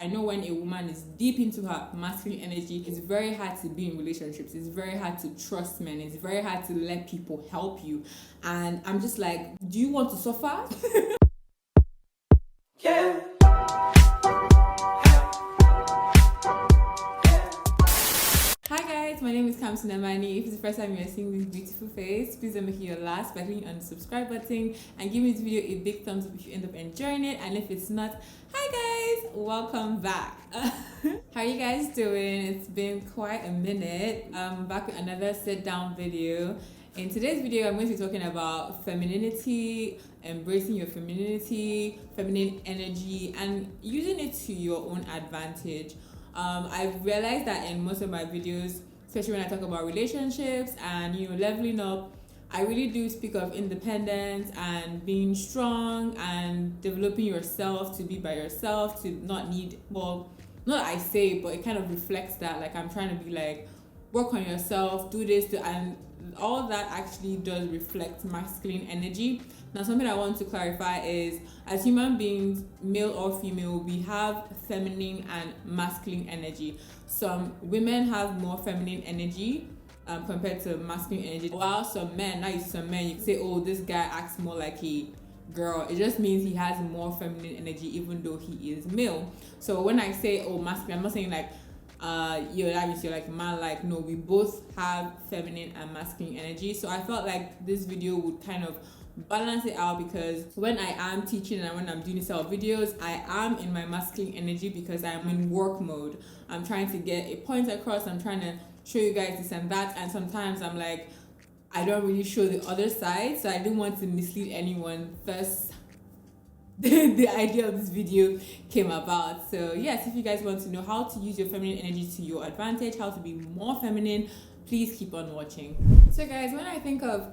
I know when a woman is deep into her masculine energy, it's very hard to be in relationships. It's very hard to trust men. It's very hard to let people help you. And I'm just like, do you want to suffer? Yeah. Hi guys, my name is Kamsinnamani. If it's the first time you're seeing this beautiful face, please don't make it your last by clicking on the subscribe button and give this video a big thumbs up if you end up enjoying it. And if it's not, hi guys, welcome back. How are you guys doing? It's been quite a minute. I'm back with another sit down video. In today's video, I'm going to be talking about femininity, embracing your femininity, feminine energy, and using it to your own advantage. I've realized that in most of my videos, especially when I talk about relationships and leveling up, I really do speak of independence and being strong and developing yourself to be by yourself, to not need, well, not I say, but it kind of reflects that. Like, I'm trying to be like, work on yourself, do this, and all that actually does reflect masculine energy. Now, something I want to clarify is, as human beings, male or female, we have feminine and masculine energy. Some women have more feminine energy compared to masculine energy, while some men, you can say, oh, this guy acts more like a girl. It just means he has more feminine energy even though he is male. So when I say, oh, masculine, I'm not saying like that means you're like man. Like, no, we both have feminine and masculine energy. So I felt like this video would kind of balance it out, because when I am teaching and when I'm doing self videos, I am in my masculine energy because I'm in work mode. I'm trying to get a point across. I'm trying to show you guys this and that, and sometimes I'm like, I don't really show the other side, so I didn't want to mislead anyone. Thus the idea of this video came about. So yes, if you guys want to know how to use your feminine energy to your advantage, how to be more feminine, please keep on watching. So guys, when I think of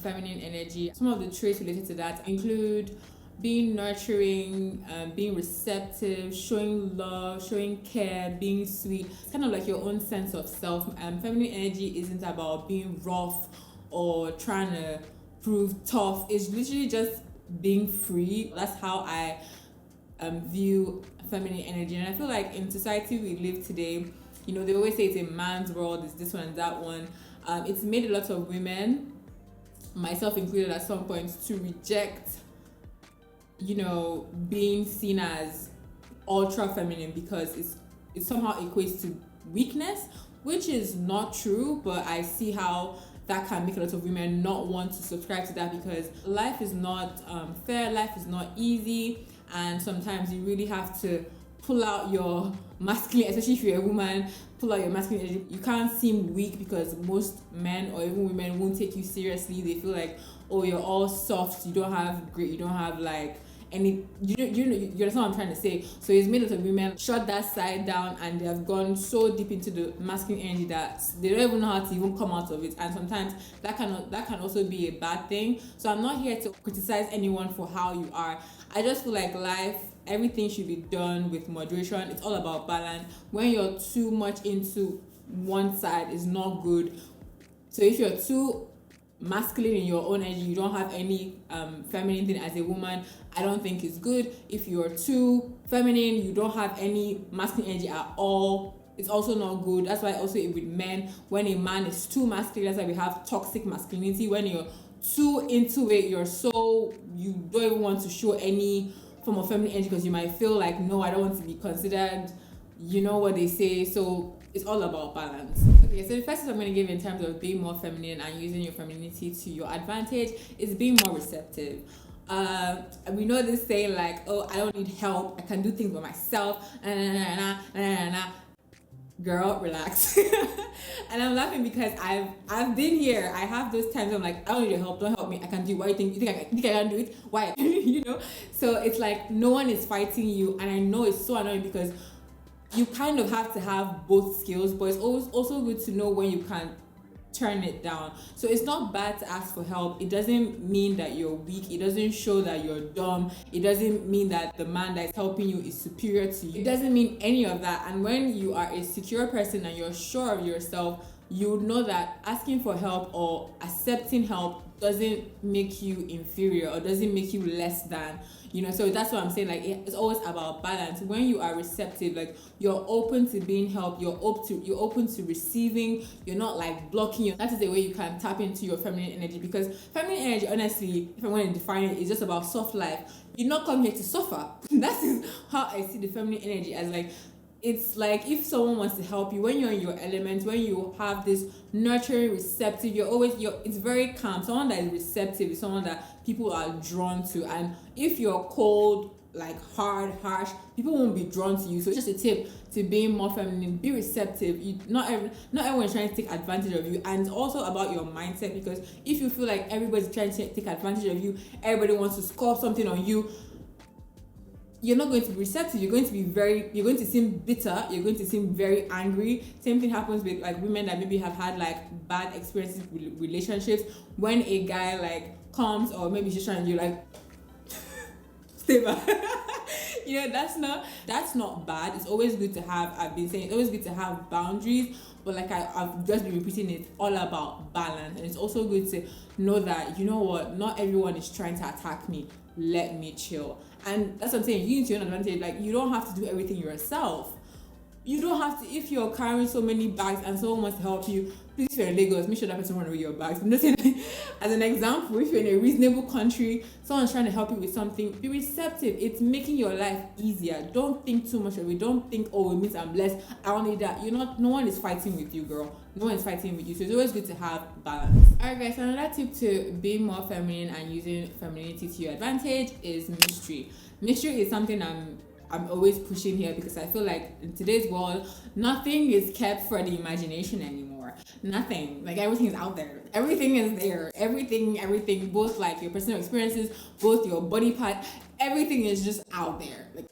feminine energy, some of the traits related to that include being nurturing, being receptive, showing love, showing care, being sweet. It's kind of like your own sense of self. Feminine energy isn't about being rough or trying to prove tough. It's literally just being free. That's how I view feminine energy. And I feel like in society we live today, they always say it's a man's world, it's this one and that one. It's made a lot of women, myself included at some point, to reject being seen as ultra feminine, because it somehow equates to weakness, which is not true. But I see how that can make a lot of women not want to subscribe to that, because life is not fair, life is not easy, and sometimes you really have to pull out your masculine, especially if you're a woman, pull out your masculine energy. You can't seem weak, because most men or even women won't take you seriously. They feel like, oh, you're all soft, you don't have grit, you don't have like any, you understand what I'm trying to say. So it's made a lot of women shut that side down, and they have gone so deep into the masculine energy that they don't even know how to even come out of it. And sometimes that can also be a bad thing. So I'm not here to criticize anyone for how you are. I just feel like life, everything should be done with moderation. It's all about balance. When you're too much into one side, is not good. So if you're too masculine in your own energy, you don't have any feminine thing as a woman, I don't think it's good. If you're too feminine, you don't have any masculine energy at all, it's also not good. That's why also with men, when a man is too masculine, that's why we have toxic masculinity. When you're too into it, you don't even want to show any form of feminine energy, because you might feel like, no, I don't want to be considered, what they say. So it's all about balance. Okay, so the first tip I'm going to give in terms of being more feminine and using your femininity to your advantage is being more receptive. We know this saying like, oh, I don't need help, I can do things by myself. Girl, relax. And I'm laughing because I've been here. I have those times I'm like, I don't need your help, don't help me, I can do it. Why you think I can do it? Why? So it's like no one is fighting you, and I know it's so annoying because you kind of have to have both skills, but it's always also good to know when you can turn it down. So it's not bad to ask for help. It doesn't mean that you're weak. It doesn't show that you're dumb. It doesn't mean that the man that's helping you is superior to you. It doesn't mean any of that. And when you are a secure person and you're sure of yourself, you know that asking for help or accepting help doesn't make you inferior or doesn't make you less than, so that's what I'm saying. Like, it's always about balance. When you are receptive, like, you're open to being helped, you're open to receiving, you're not like blocking you. That is the way you can tap into your feminine energy, because feminine energy, honestly, if I want to define it, is just about soft life. You're not come here to suffer. That is how I see the feminine energy, as like, it's like if someone wants to help you, when you're in your element, when you have this nurturing, receptive, it's very calm. Someone that is receptive is someone that people are drawn to. And if you're cold, like hard, harsh, people won't be drawn to you. So it's just a tip to being more feminine. Be receptive. Not everyone is trying to take advantage of you. And it's also about your mindset, because if you feel like everybody's trying to take advantage of you, everybody wants to score something on you, you're not going to be receptive. You're going to seem bitter. You're going to seem very angry. Same thing happens with like women that maybe have had like bad experiences with relationships. When a guy like comes, or maybe she's trying to do like stay back. That's not bad. It's always good to have, I've been saying, it's always good to have boundaries, but like I've just been repeating, it's all about balance. And it's also good to know that, you know what, not everyone is trying to attack me. Let me chill. And that's what I'm saying, use your own advantage. Like, you don't have to do everything yourself. You don't have to. If you're carrying so many bags and someone wants to help you, please, if you're in Lagos, make sure that person runs away your bags. I'm just saying, as an example, if you're in a reasonable country, someone's trying to help you with something, be receptive. It's making your life easier. Don't think too much of it. Don't think, oh, it means I'm blessed, I don't need that. No one is fighting with you, girl. No one is fighting with you. So it's always good to have balance. Alright guys, so another tip to being more feminine and using femininity to your advantage is mystery. Mystery is something I'm always pushing here, because I feel like in today's world, nothing is kept for the imagination anymore. Nothing. Like, everything is out there. Everything is there. Everything, both like your personal experiences, both your body part, everything is just out there. Like,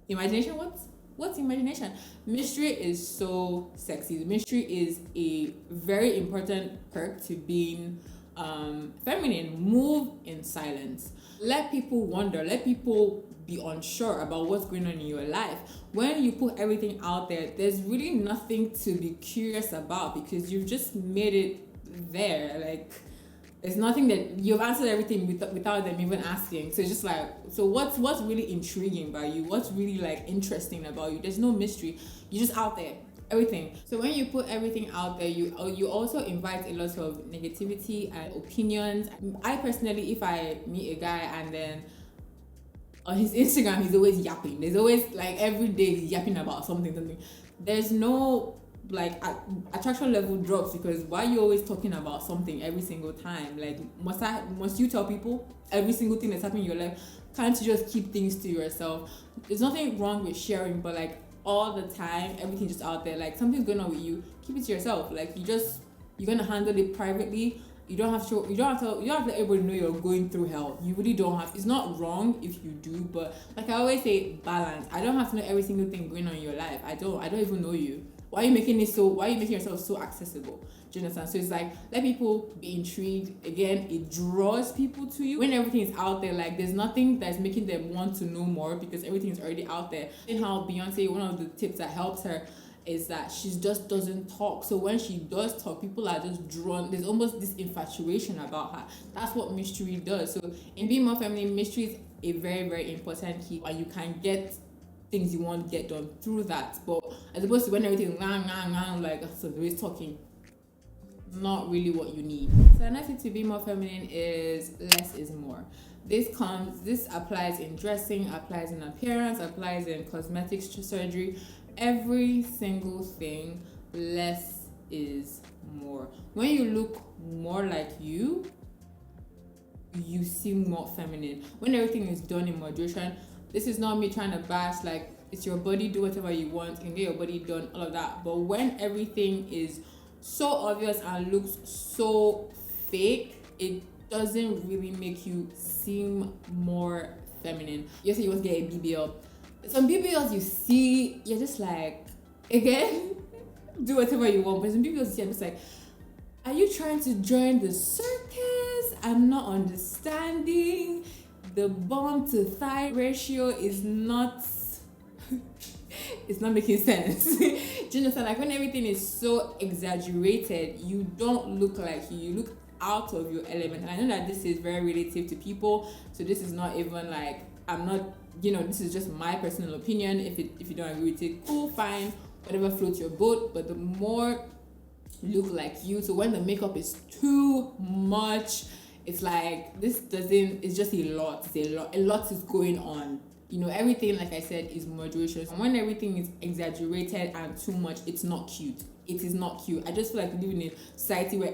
imagination, what's imagination? Mystery is so sexy. Mystery is a very important perk to being feminine. Move in silence. Let people wonder. Let people be unsure about what's going on in your life. When you put everything out there, there's really nothing to be curious about, because you've just made it there. Like, there's nothing that you've answered everything without them even asking. So it's just like, so what's really intriguing about you? What's really like interesting about you? There's no mystery. You're just out there. Everything. So when you put everything out there, you also invite a lot of negativity and opinions. I personally, if I meet a guy and then on his Instagram he's always yapping, there's always like every day he's yapping about something, there's no like attraction level drops, because why are you always talking about something every single time? Like, must you tell people every single thing that's happening in your life? Can't you just keep things to yourself? There's nothing wrong with sharing, but like all the time, everything just out there. Like, something's going on with you, keep it to yourself. Like, you're gonna handle it privately. You don't have to let everybody know you're going through hell. You really don't have. It's not wrong if you do, but like I always say, balance. I don't have to know every single thing going on in your life. I don't even know you. Why are you making yourself so accessible? Do you understand? So it's like, let people be intrigued. Again, it draws people to you. When everything is out there, like, there's nothing that's making them want to know more, because everything is already out there. And how Beyonce, one of the tips that helps her is that she just doesn't talk. So when she does talk, people are just drawn. There's almost this infatuation about her. That's what mystery does. So in being more feminine, mystery is a very, very important key, and you can get things you want to get done through that. But as opposed to when everything is like, so there is talking, not really what you need. So another thing to be more feminine is less is more. This applies in dressing, applies in appearance, applies in cosmetics, surgery, every single thing. Less is more. When you look more like you seem more feminine. When everything is done in moderation, this is not me trying to bash, like, it's your body, do whatever you want, you can get your body done, all of that. But when everything is so obvious and looks so fake, it doesn't really make you seem more feminine. You say you want to get a BBL. Some BBLs you see, you're just like, again, do whatever you want. But some BBLs you see, I'm just like, are you trying to join the circus? I'm not understanding. The bum to thigh ratio is not it's not making sense. Do you understand? Like, when everything is so exaggerated, you don't look like you look out of your element. And I know that this is very relative to people, so this is not even like, I'm not, this is just my personal opinion. If you don't agree with it, cool, fine, whatever floats your boat. But the more you look like you, so when the makeup is too much, it's like, it's just a lot. A lot is going on. Everything, like I said, is moderation. And when everything is exaggerated and too much, it's not cute. It is not cute. I just feel like we live in a society where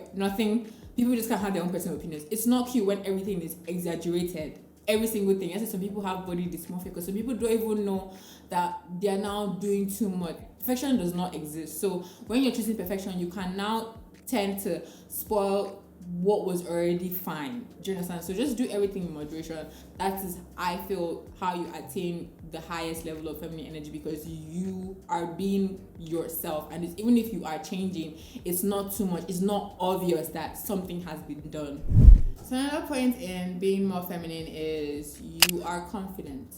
people just can't have their own personal opinions. It's not cute when everything is exaggerated. Every single thing. I said some people have body dysmorphia because some people don't even know that they are now doing too much. Perfection does not exist. So when you're choosing perfection, you can now tend to spoil what was already fine. Do you understand? So just do everything in moderation. That is, I feel, how you attain the highest level of feminine energy, because you are being yourself, and even if you are changing, it's not too much. It's not obvious that something has been done. So another point in being more feminine is you are confident,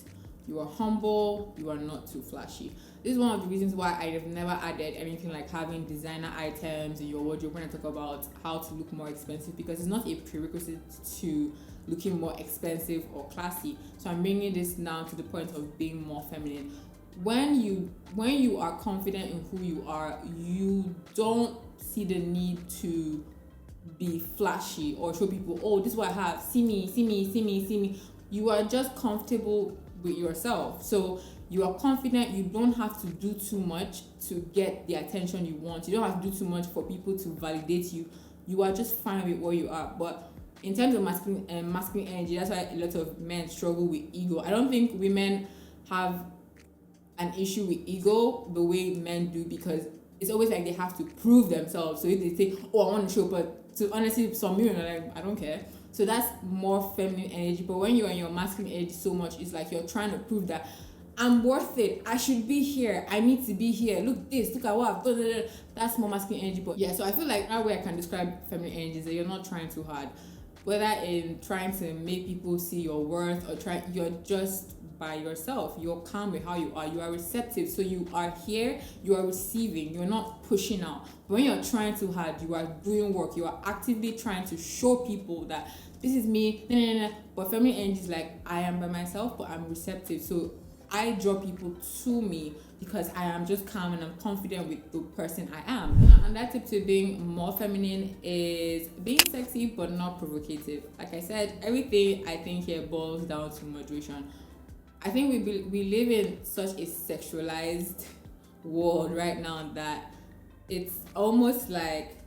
you are humble, you are not too flashy. This is one of the reasons why I have never added anything like having designer items in your wardrobe when I talk about how to look more expensive, because it's not a prerequisite to looking more expensive or classy. So I'm bringing this now to the point of being more feminine. When you are confident in who you are, you don't see the need to be flashy or show people, oh, this is what I have, see me. You are just comfortable with yourself. So you are confident. You don't have to do too much to get the attention you want. You don't have to do too much for people to validate you. You are just fine with where you are. But in terms of masculine energy, that's why a lot of men struggle with ego. I don't think women have an issue with ego the way men do, because it's always like they have to prove themselves. So if they say, oh, I want to show, but to honestly, some women are like, I don't care. So that's more feminine energy. But when you're in your masculine energy so much, it's like you're trying to prove that I'm worth it. I should be here. I need to be here. Look at what I've done. That's more masculine energy. But yeah, so I feel like that way I can describe feminine energy is that you're not trying too hard. Whether in trying to make people see your worth or you're just by yourself. You're calm with how you are. You are receptive. So you are here. You are receiving. You're not pushing out. But when you're trying too hard, you are doing work. You are actively trying to show people that this is me. But feminine energy is like, I am by myself, but I'm receptive. So I draw people to me because I am just calm and I'm confident with the person I am. And that tip to being more feminine is being sexy but not provocative. Like I said, everything I think here boils down to moderation. I think we live in such a sexualized world right now that it's almost like,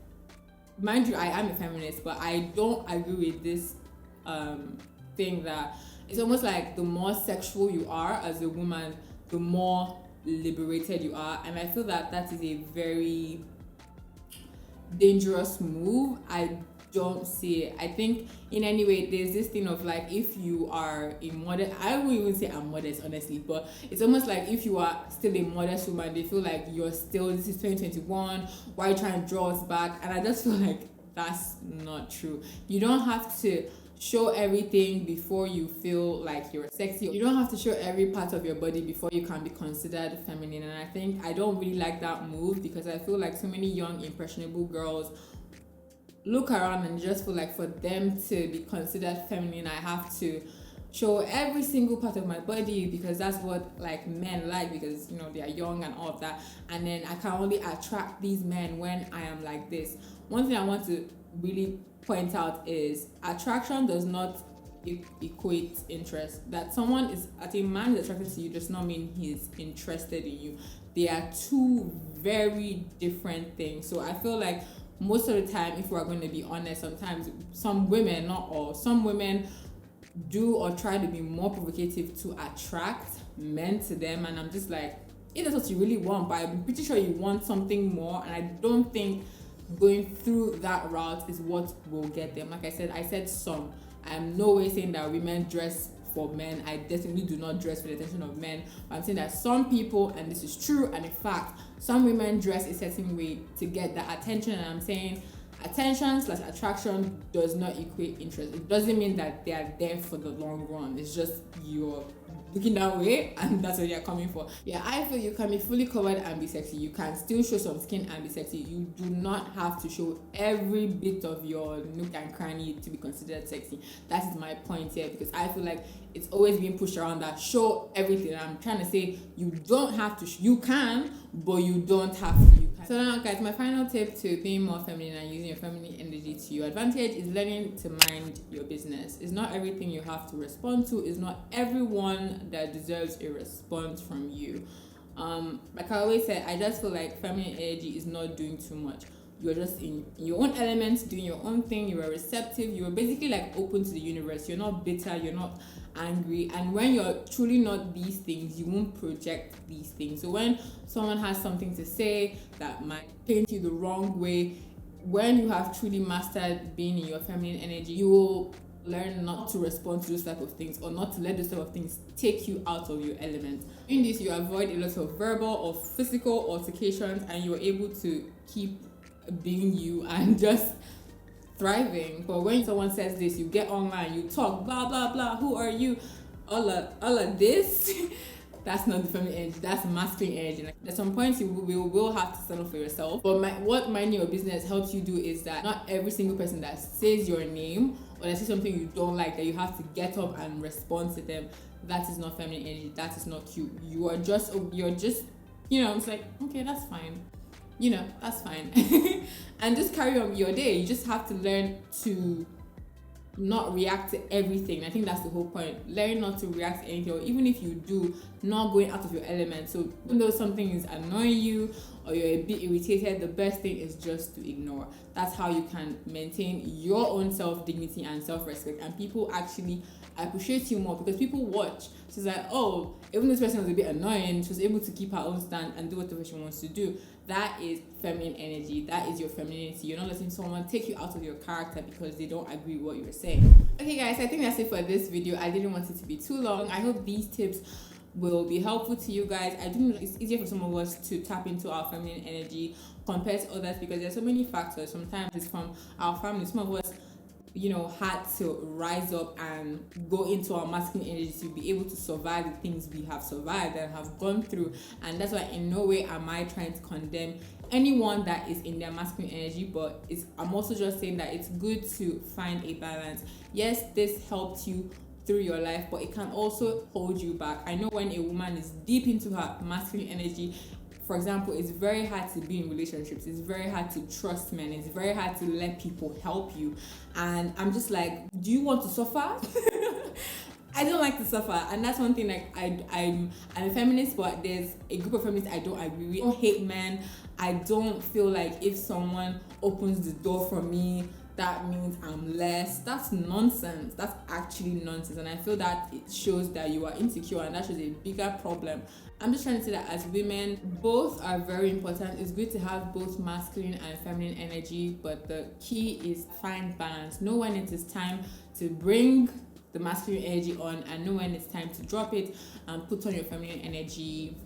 mind you, I am a feminist, but I don't agree with this thing that it's almost like the more sexual you are as a woman, the more liberated you are. And I feel that that is a very dangerous move. I don't see it. I think in any way there's this thing of like, if you are a modest, I wouldn't even say I'm modest honestly, but it's almost like if you are still a modest woman, they feel like you're still, this is 2021, why are you trying to draw us back? And I just feel like that's not true. You don't have to show everything before you feel like you're sexy. You don't have to show every part of your body before you can be considered feminine. And I don't really like that move, because I feel like so many young impressionable girls look around and just feel like for them to be considered feminine, I have to show every single part of my body, because that's what like men like, because they are young and all of that. And then I can only attract these men when I am like this. One thing I want to really point out is attraction does not equate interest. That a man is attracted to you does not mean he's interested in you. They are two very different things. So I feel like most of the time, if we're going to be honest, sometimes some women, not all, some women do or try to be more provocative to attract men to them. And I'm just like, if that's what you really want, but I'm pretty sure you want something more. And I don't think going through that route is what will get them. Like I said some. I'm no way saying that women dress for men. I definitely do not dress for the attention of men. But I'm saying that some people, and this is true, and in fact, some women dress a certain way to get that attention. And I'm saying, attention slash attraction does not equate interest. It doesn't mean that they are there for the long run. It's just you're looking that way and that's what you're coming for. Yeah, I feel you can be fully covered and be sexy. You can still show some skin and be sexy. You do not have to show every bit of your nook and cranny to be considered sexy. That is my point here, because I feel like it's always being pushed around that show everything. I'm trying to say you don't have to, you can, but you don't have to. You can. So now guys, my final tip to being more feminine and using your feminine energy to your advantage is learning to mind your business. It's not everything you have to respond to. It's not everyone that deserves a response from you. Like I always say, I just feel like feminine energy is not doing too much. You're just in your own elements, doing your own thing. You are receptive. You are basically like open to the universe. You're not bitter. You're not angry. And when you're truly not these things, you won't project these things. So when someone has something to say that might paint you the wrong way, when you have truly mastered being in your feminine energy, you will learn not to respond to those type of things, or not to let those type of things take you out of your element. In this, you avoid a lot of verbal or physical altercations, and you're able to keep being you and just thriving. But when someone says this, you get online, you talk blah blah blah, who are you, all of this that's not the feminine energy, that's masculine energy. Like, at some point you will have to stand up for yourself. But what minding your business helps you do is that not every single person that says your name or that says something you don't like, that you have to get up and respond to them. That is not feminine energy. That is not cute. You're just it's like, okay, that's fine, that's fine. And just carry on your day. You just have to learn to not react to everything. I think that's the whole point. Learn not to react to anything, or even if you do, not going out of your element. So even though something is annoying you or you're a bit irritated, the best thing is just to ignore. That's how you can maintain your own self-dignity and self-respect, and people actually appreciate you more because people watch. She's like, oh, even this person was a bit annoying, she was able to keep her own stand and do whatever she wants to do. That is feminine energy. That is your femininity. You're not letting someone take you out of your character because they don't agree with what you're saying. Okay guys, I think that's it for this video. I didn't want it to be too long. I hope these tips will be helpful to you guys. I do know it's easier for some of us to tap into our feminine energy compared to others because there's so many factors. Sometimes it's from our family. Some of us had to rise up and go into our masculine energy to be able to survive the things we have survived and have gone through. And that's why in no way am I trying to condemn anyone that is in their masculine energy, but I'm also just saying that it's good to find a balance. Yes, this helped you through your life, but it can also hold you back. I know when a woman is deep into her masculine energy, for example, it's very hard to be in relationships. It's very hard to trust men. It's very hard to let people help you. And I'm just like, do you want to suffer? I don't like to suffer. And that's one thing, like, I'm a feminist, but there's a group of feminists I don't agree with. I don't hate men. I don't feel like if someone opens the door for me, that means I'm less. That's nonsense. That's actually nonsense. And I feel that it shows that you are insecure, and that shows a bigger problem. I'm just trying to say that as women, both are very important. It's good to have both masculine and feminine energy, but the key is find balance. Know when it is time to bring the masculine energy on, and know when it's time to drop it and put on your feminine energy,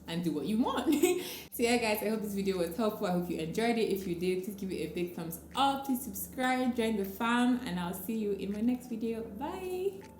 and do what you want. So yeah guys, I hope this video was helpful. I hope you enjoyed it. If you did, please give it a big thumbs up. Please subscribe, join the fam, and I'll see you in my next video. Bye.